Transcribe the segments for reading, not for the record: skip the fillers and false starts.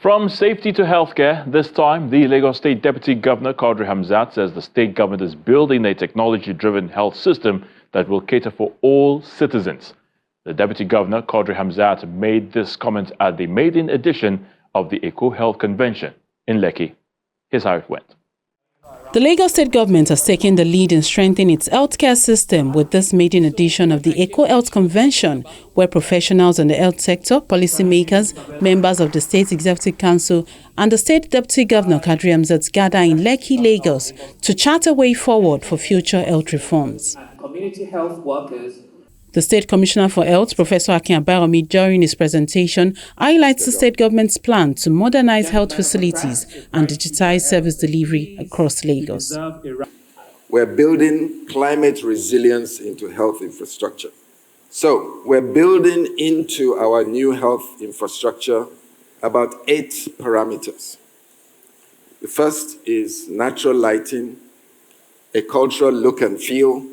From safety to healthcare, this time the Lagos State Deputy Governor Quadri Hamzat says the state government is building a technology-driven health system that will cater for all citizens. The Deputy Governor Quadri Hamzat made this comment at the maiden edition of the Eco Health Convention in Lekki. Here's how it went. The Lagos State government has taken the lead in strengthening its healthcare system with this maiden edition of the Eco Health Convention, where professionals in the health sector, policymakers, members of the State Executive Council and the State Deputy Governor Quadri Hamzat gather in Lekki, Lagos to chart a way forward for future health reforms. Community health workers. The State Commissioner for Health, Professor Akin Abayomi, during his presentation, highlights the state government's plan to modernize health facilities and digitize service delivery across Lagos. We're building climate resilience into health infrastructure. So we're building into our new health infrastructure about 8 parameters. The first is natural lighting, a cultural look and feel,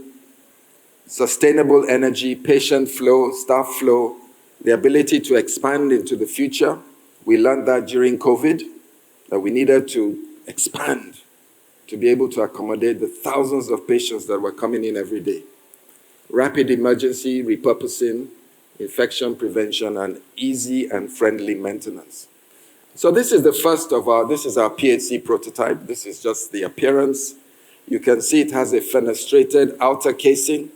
sustainable energy, patient flow, staff flow, the ability to expand into the future. We learned that during COVID, that we needed to expand to be able to accommodate the thousands of patients that were coming in every day. Rapid emergency repurposing, infection prevention, and easy and friendly maintenance. So this is the first of this is our PHC prototype. This is just the appearance. You can see it has a fenestrated outer casing,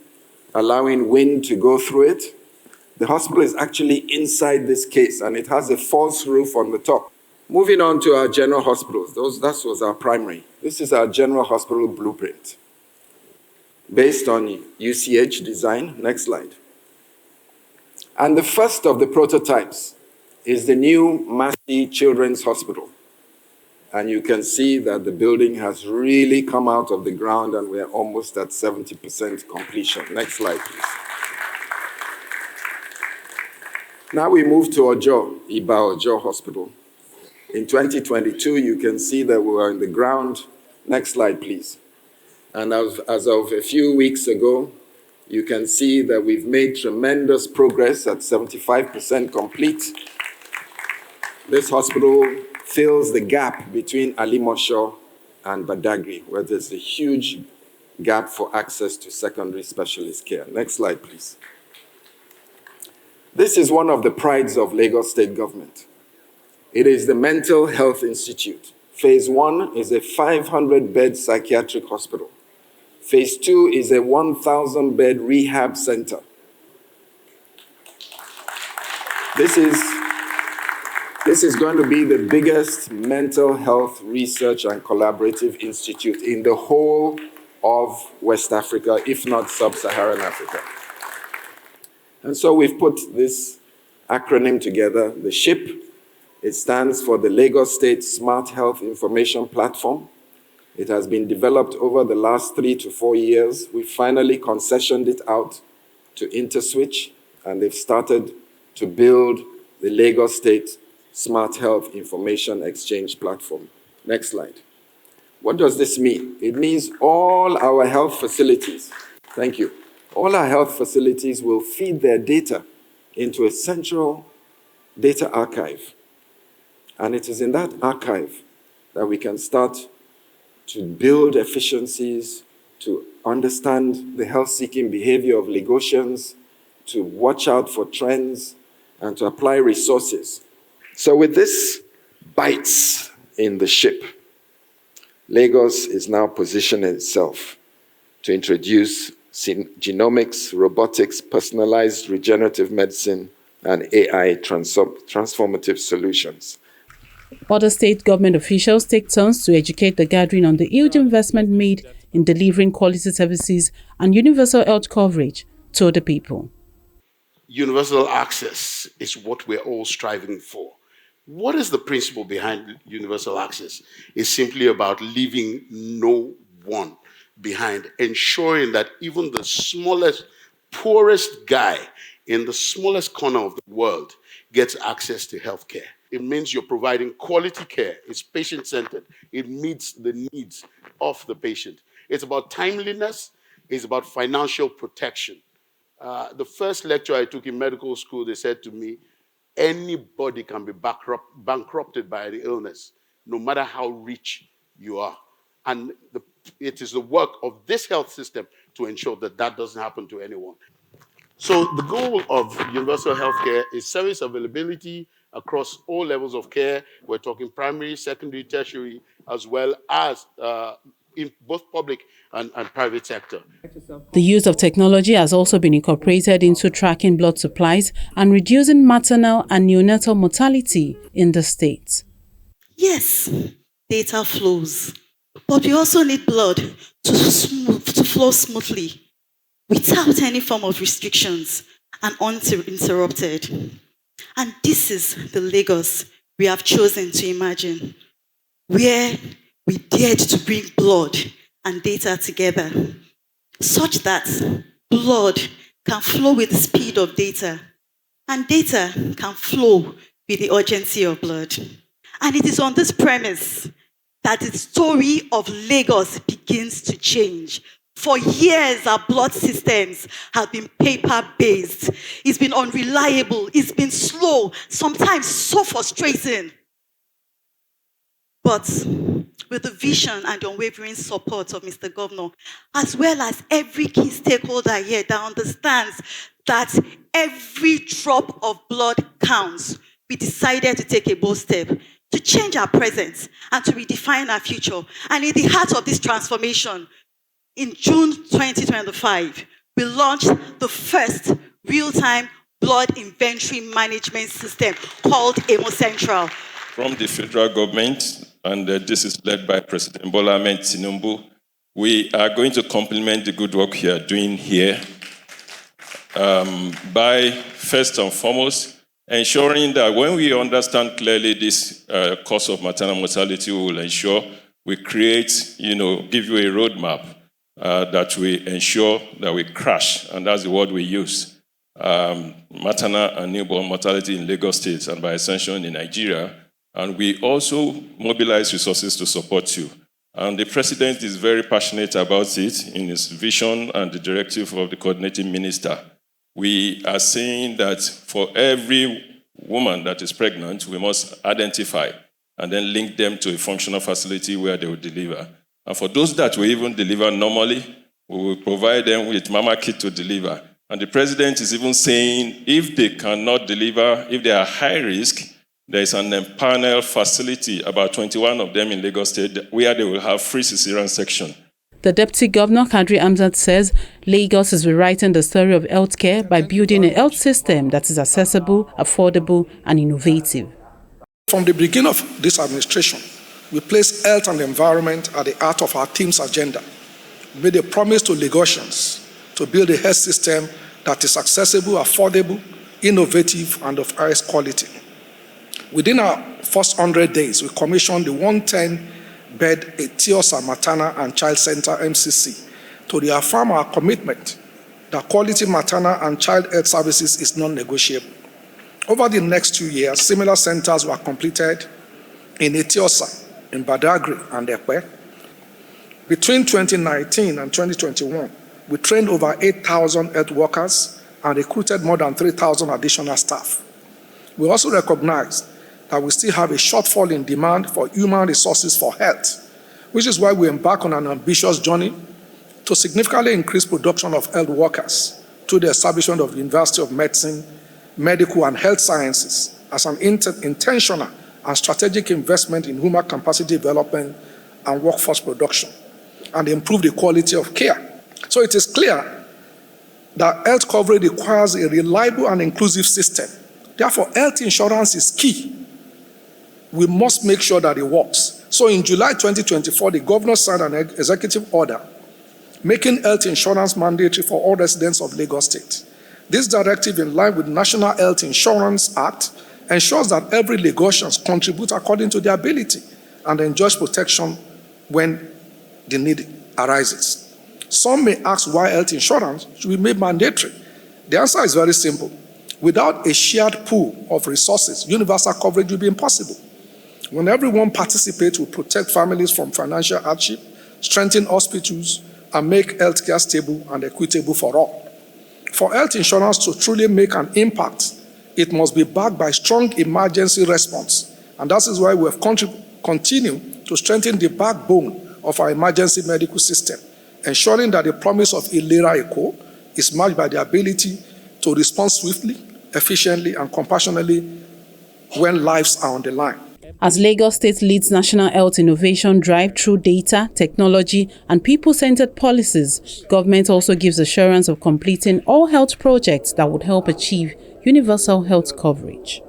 allowing wind to go through it. The hospital is actually inside this case, and it has a false roof on the top. Moving on to our general hospitals, that was our primary. This is our general hospital blueprint, based on UCH design. Next slide. And the first of the prototypes is the new Massey Children's Hospital. And you can see that the building has really come out of the ground, and we're almost at 70% completion. Next slide, please. Now we move to Iba Ojo Hospital. In 2022, you can see that we were on the ground. Next slide, please. And as of a few weeks ago, you can see that we've made tremendous progress at 75% complete. This hospital fills the gap between Alimosho and Badagry, where there's a huge gap for access to secondary specialist care. Next slide, please. This is one of the prides of Lagos State government. It is the Mental Health Institute. Phase 1 is a 500-bed psychiatric hospital. Phase 2 is a 1,000-bed rehab center. This is going to be the biggest mental health research and collaborative institute in the whole of West Africa, if not sub-Saharan Africa. And so we've put this acronym together, the SHIP. It stands for the Lagos State Smart Health Information Platform. It has been developed over the last 3 to 4 years. We finally concessioned it out to InterSwitch, and they've started to build the Lagos State Smart Health Information Exchange Platform. Next slide. What does this mean? It means all our health facilities, thank you, all our health facilities will feed their data into a central data archive. And it is in that archive that we can start to build efficiencies, to understand the health-seeking behavior of Lagosians, to watch out for trends, and to apply resources. So with this bites in the ship, Lagos is now positioning itself to introduce genomics, robotics, personalized regenerative medicine, and AI transformative solutions. Other state government officials take turns to educate the gathering on the huge investment made in delivering quality services and universal health coverage to the people. Universal access is what we're all striving for. What is the principle behind universal access? It's simply about leaving no one behind, ensuring that even the smallest, poorest guy in the smallest corner of the world gets access to healthcare. It means you're providing quality care. It's patient-centered. It meets the needs of the patient. It's about timeliness. It's about financial protection. The first lecture I took in medical school, they said to me, Anybody can be bankrupted by the illness, no matter how rich you are. And it is the work of this health system to ensure that that doesn't happen to anyone. So the goal of universal healthcare is service availability across all levels of care. We're talking primary, secondary, tertiary, as well as in both public and private sector. The use of technology has also been incorporated into tracking blood supplies and reducing maternal and neonatal mortality in the state. Yes, data flows, but we also need blood to flow smoothly, without any form of restrictions and uninterrupted. And this is the Lagos we have chosen to imagine, where we dared to bring blood and data together, such that blood can flow with the speed of data, and data can flow with the urgency of blood. And it is on this premise that the story of Lagos begins to change. For years, our blood systems have been paper-based. It's been unreliable. It's been slow, sometimes so frustrating. But with the vision and the unwavering support of Mr. Governor, as well as every key stakeholder here that understands that every drop of blood counts, we decided to take a bold step to change our present and to redefine our future. And in the heart of this transformation, in June 2025, we launched the first real-time blood inventory management system called Central. From the federal government, and this is led by President Bola Ahmed Tinubu, we are going to complement the good work you are doing here by, first and foremost, ensuring that when we understand clearly this cause of maternal mortality, we will ensure we create, give you a roadmap that we ensure that we crash, and that's the word we use, maternal and newborn mortality in Lagos State and by extension in Nigeria. And we also mobilize resources to support you. And the president is very passionate about it in his vision and the directive of the coordinating minister. We are saying that for every woman that is pregnant, we must identify and then link them to a functional facility where they will deliver. And for those that will even deliver normally, we will provide them with mama kit to deliver. And the president is even saying if they cannot deliver, if they are high risk, there is an empanel facility, about 21 of them in Lagos State, where they will have free cesarean section. The Deputy Governor, Kadri Hamzat, says Lagos is rewriting the story of healthcare by building a health system that is accessible, affordable, and innovative. From the beginning of this administration, we placed health and environment at the heart of our team's agenda. We made a promise to Lagosians to build a health system that is accessible, affordable, innovative, and of highest quality. Within our first 100 days, we commissioned the 110-bed Etiosa Maternal and Child Center, MCC, to reaffirm our commitment that quality maternal and child health services is non-negotiable. Over the next 2 years, similar centers were completed in Etiosa, in Badagry, and Ekpe. Between 2019 and 2021, we trained over 8,000 health workers and recruited more than 3,000 additional staff. We also recognized that we still have a shortfall in demand for human resources for health, which is why we embark on an ambitious journey to significantly increase production of health workers through the establishment of the University of Medicine, Medical and Health Sciences as an intentional and strategic investment in human capacity development and workforce production, and improve the quality of care. So it is clear that health coverage requires a reliable and inclusive system. Therefore, health insurance is key. We must make sure that it works. So in July 2024, the governor signed an executive order making health insurance mandatory for all residents of Lagos State. This directive, in line with the National Health Insurance Act, ensures that every Lagosian contributes according to their ability and enjoys protection when the need arises. Some may ask why health insurance should be made mandatory. The answer is very simple. Without a shared pool of resources, universal coverage will be impossible. When everyone participates, we protect families from financial hardship, strengthen hospitals, and make healthcare stable and equitable for all. For health insurance to truly make an impact, it must be backed by strong emergency response. And that is why we have continued to strengthen the backbone of our emergency medical system, ensuring that the promise of Ilera Eco is matched by the ability to respond swiftly, efficiently, and compassionately when lives are on the line. As Lagos State leads national health innovation drive through data, technology, and people-centered policies, government also gives assurance of completing all health projects that would help achieve universal health coverage.